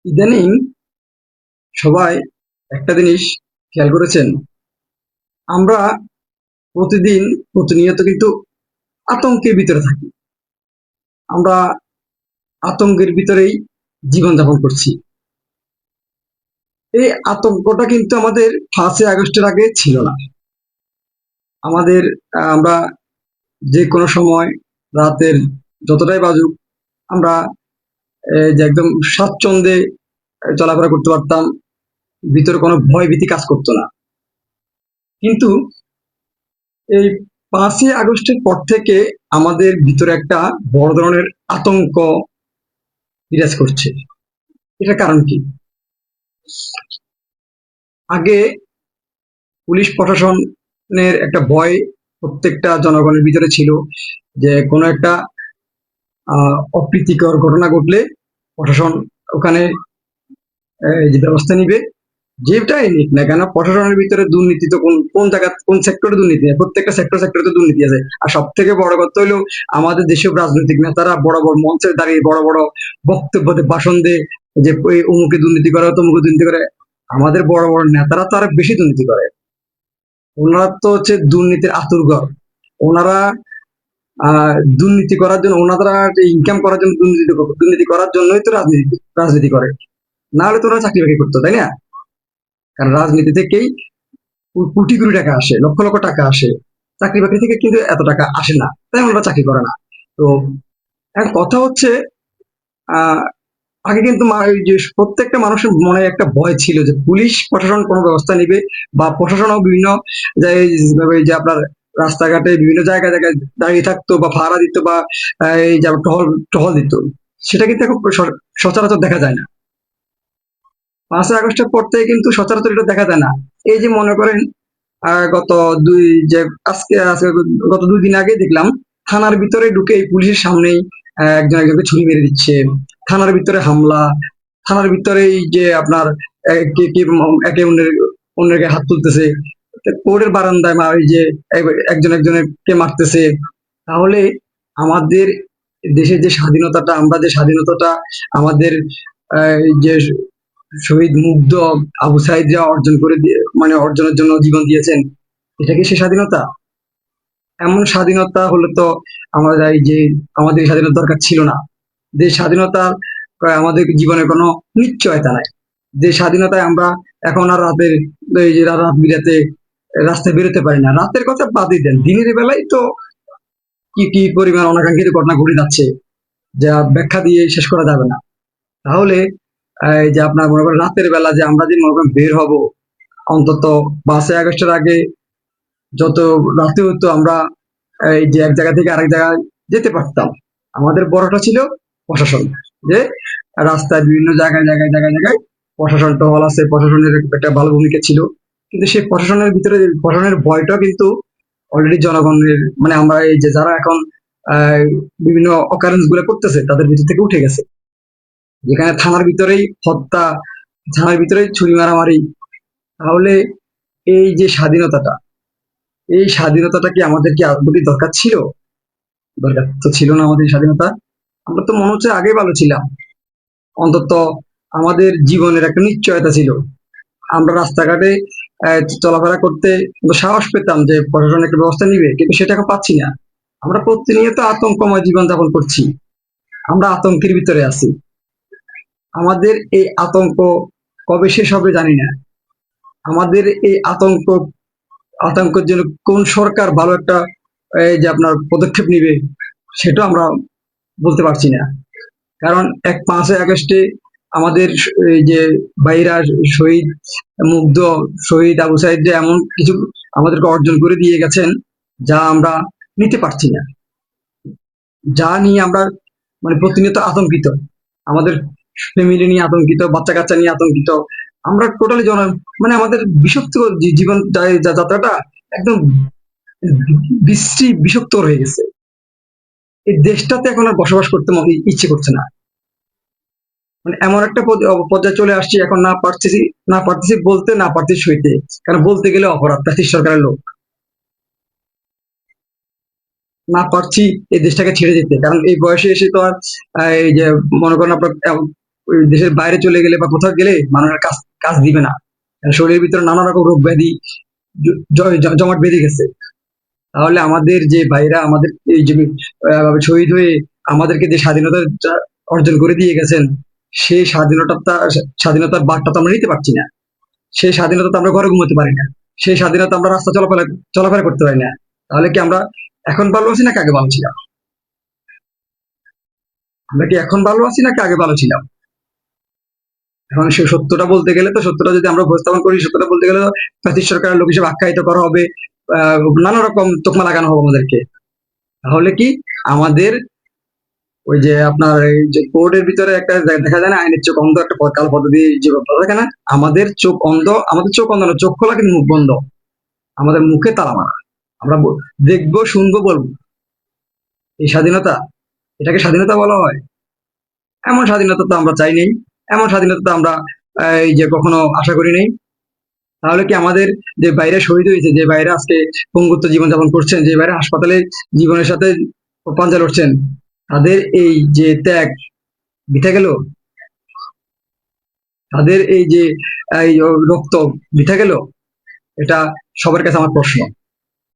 ইদানিং সবাই একটা জিনিস খেয়াল করেছেন, আমরা প্রতিদিন প্রতিনিয়ত কিন্তু আতঙ্কের ভিতরে থাকি। আমরা আতঙ্কের ভিতরেই জীবনযাপন করছি। এই আতঙ্কটা কিন্তু আমাদের 5ই আগস্টের আগে ছিল না। আমাদের আমরা যে কোনো সময় রাতের যতটাই বাজুক আমরা যে একদম স্বাচ্ছন্দ্যে চলাফেরা করতে পারতাম। ভিতরে কোনো ভয় ভীতি কাজ করতো না। কিন্তু এই 5ই আগস্টের পর থেকে আমাদের ভিতরে একটা বড় ধরনের আতঙ্ক বিরাজ করছে। এটার কারণ কি? আগে পুলিশ প্রশাসনের একটা ভয় প্রত্যেকটা জনগণের ভিতরে ছিল, যে কোনো একটা অপ্রীতিকর ঘটনা ঘটলে প্রশাসন ওখানে যে ব্যবস্থা নিবে। যেটাই নিক না কেন, প্রশাসনের ভিতরে দুর্নীতি তো কোন কোন জায়গা কোন সেক্টরে দুর্নীতি নেই, প্রত্যেকটা সেক্টরে তো দুর্নীতি আছে। আর সব থেকে বড় কথা হলো, আমাদের দেশের রাজনৈতিক নেতারা বড় বড় মঞ্চে দাঁড়িয়ে বড় বড় বক্তব্য দিয়ে ভাষণ দিয়ে যে অমুকে দুর্নীতি করে তমুকে দুর্নীতি করে। আমাদের বড় বড় নেতারা তো আরো বেশি দুর্নীতি করে। ওনারা তো হচ্ছে দুর্নীতির আতুরঘর। ওনারা দুর্নীতি করার জন্য, ওনারা ইনকাম করার জন্য দুর্নীতি করার জন্যই তো রাজনীতি রাজনীতি করে। না হলে তো ওরা চাকরি বাকরি করতো, তাই না? কারণ রাজনীতি থেকেই কোটি কোটি টাকা আসে, লক্ষ লক্ষ টাকা আসে। চাকরি বাকরি থেকে কিন্তু এত টাকা আসে না, তাই ওনারা চাকরি করে না। তো এখন কথা হচ্ছে, আহ আগে কিন্তু ওই যে প্রত্যেকটা মানুষের মনে একটা ভয় ছিল যে পুলিশ প্রশাসন কোনো ব্যবস্থা নিবে, বা প্রশাসনও বিভিন্ন যে আপনার রাস্তাঘাটে বিভিন্ন জায়গায় জায়গায় দাঁড়িয়ে থাকতো বা ভাড়া দিত, বা এই যে টহল টহল দিত। সেটা কিন্তু এখন সচরাচর দেখা যায় না। 5ই আগস্টের পর থেকে কিন্তু সচরাচর এটা দেখা যায় না। এই যে মনে করেন, গত দুই যে আজকে গত 2 দিন আগে দেখলাম থানার ভিতরে ঢুকে এই পুলিশের সামনেই একজন একজনকে ছুরি মেরে দিচ্ছে। থানার ভিতরে হামলা, থানার ভিতরেই যে আপনার কে কে একে অন্যের অন্যের গায়ে হাত তুলতেছে, কোর্টের বারান্দায় ওই যে একজন একজনকে মারতেছে। তাহলে আমাদের দেশের যে স্বাধীনতাটা, আমরা যে স্বাধীনতাটা আমাদের যে শহীদ মুগ্ধ আবু সাইদরা অর্জন করে দিয়ে মানে অর্জনের জন্য জীবন দিয়েছেন, এটা কি সে স্বাধীনতা? এমন স্বাধীনতা হলে তো আমরা এই যে আমাদের এই স্বাধীনতা দরকার ছিল না। যে স্বাধীনতা আমাদের জীবনে কোনো নিশ্চয়তা নাই, যে স্বাধীনতায় আমরা এখন আর রাতের এই যে রাত বিরাতে রাস্তায় বেরোতে পারি না। রাতের কথা বাদই দেন, দিনের বেলায় তো কি কি পরিমাণ অনাকাঙ্ক্ষিত ঘটনা ঘটে যাচ্ছে, যা ব্যাখ্যা দিয়ে শেষ করা যাবে না। তাহলে এই যে আপনার মনে করেন রাতের বেলা যে আমরা যে মনে করেন বের হব, অন্তত 5ই আগস্টের আগে যত রাতে হতো আমরা এই যে এক জায়গা থেকে আরেক জায়গায় যেতে পারতাম। আমাদের বড়টা ছিল প্রশাসন, যে রাস্তায় বিভিন্ন জায়গায় প্রশাসন টহল আছে, প্রশাসনের একটা ভালো ভূমিকা ছিল। কিন্তু সেই প্রশাসনের ভিতরে প্রশাসনের ভয়টা কিন্তু অলরেডি জনগণের মানে আমরা এই যে যারা এখন আহ, বিভিন্ন অকারেন্স গুলো করতেছে তাদের ভিতর থেকে উঠে গেছে। যেখানে থানার ভিতরেই হত্যা, থানার ভিতরেই ছুরি মারামারি। তাহলে এই যে স্বাধীনতাটা, এই স্বাধীনতাটা কি আমাদের কি আদৌ দরকার ছিল? দরকার তো ছিল না আমাদের এই স্বাধীনতা। আমরা তো মনে হচ্ছে আগেই ভালো ছিলাম। অন্তত আমাদের জীবনের একটা নিশ্চয়তা ছিল। আমরা রাস্তাঘাটে চলাফেরা করতে সাহস পেতাম যে প্রশাসন একটা ব্যবস্থা নিবে, কিন্তু সেটা এখন পাচ্ছি না। আমরা প্রতিনিয়ত আতঙ্কময় জীবন যাপন করছি। আমরা আতঙ্কের ভিতরে আছি। আমাদের এই আতঙ্ক কবে শেষ হবে জানি না। আমাদের এই আতঙ্কের জন্য কোন সরকার ভালো একটা এই যে আপনার পদক্ষেপ নিবে, সেটাও আমরা বলতে পারছি না। কারণ 5ই আগস্টে আমাদের এই যে ভাইরা শহীদ মুগ্ধ, শহীদ আবু সাইদ যে এমন কিছু আমাদেরকে অর্জন করে দিয়ে গেছেন, যা আমরা নিতে পারছি না, যা নিয়ে আমরা মানে প্রতিনিয়ত আতঙ্কিত। আমাদের ফ্যামিলি নিয়ে আতঙ্কিত, বাচ্চা কাচ্চা নিয়ে আতঙ্কিত। আমরা টোটালি মানে আমাদের বিষাক্ত জীবন যাত্রাটা একদম বিশ্রী বিষাক্ত হয়ে গেছে। এই দেশটাতে এখন আর বসবাস করতে ইচ্ছে করছে না। মানে এমন একটা পর্যায়ে চলে আসছি, এখন না পারতেছি বলতে, না পারতেছি সইতে। কারণ বলতে গেলে অপরাধ, প্রাচীর সরকারের লোক। না পারছি এই দেশটাকে ছেড়ে যেতে, কারণ এই বয়সে এসে তো আর এই যে মনে করেন আপনার ওই দেশের বাইরে চলে গেলে বা কোথাও গেলে মানুষের কাজ কাজ দিবে না, কারণ শরীরের ভিতরে নানা রকম রোগ ব্যাধি জমাট বেঁধে গেছে। তাহলে আমাদের যে ভাইরা আমাদের এই যে শহীদ হয়ে আমাদেরকে যে স্বাধীনতা অর্জন করে দিয়ে গেছেন, সেই স্বাধীনতার বার্তা তো আমরা নিতে পারছি না। সেই স্বাধীনতা তো আমরা ঘরে ঘুমোতে পারি না। সেই স্বাধীনতা আমরা রাস্তা চলাফেরা চলাফেরা করতে পারি না। তাহলে কি আমরা এখন ভালো আছি নাকি আগে ভালো ছিলাম? আমরা কি এখন ভালো আছি নাকি আগে ভালো ছিলাম? এখন সে সত্যটা বলতে গেলে, তো সত্যটা যদি আমরা উপস্থাপন করি, সত্যটা বলতে গেলে ফ্যাসিস্ট সরকারের লোক হিসেবে আখ্যায়িত করা হবে, নানা রকম তোকমা লাগানো হবে আমাদেরকে। তাহলে কি আমাদের ওই যে আপনার এই যে কোর্টের ভিতরে একটা দেখা যায় না, আইনের চোখ অন্ধ, একটা কালো পদ্ধতি যে ব্যাপার থাকে না, আমাদের চোখ অন্ধ, আমাদের চোখ অন্ধ না, চোখ খোলা কিন্তু মুখ বন্ধ, আমাদের মুখে তালা মারা। আমরা দেখবো, শুনবো, বলবো। এই স্বাধীনতা, এটাকে স্বাধীনতা বলা হয়? এমন স্বাধীনতা তো আমরা চাই নেই, এমন স্বাধীনতা তো আমরা এই যে কখনো আশা করি নেই। তাহলে কি আমাদের যে বাইরে শহীদ হয়েছে, যে বাইরে আজকে পঙ্গুত্ব জীবনযাপন করছেন, যে বাইরে হাসপাতালে জীবনের সাথে পাঞ্জা লড়ছেন, তাদের এই যে ত্যাগ বৃথা গেল? তাদের এই যে এই রক্ত বৃথা গেল? এটা সবার কাছে আমার প্রশ্ন।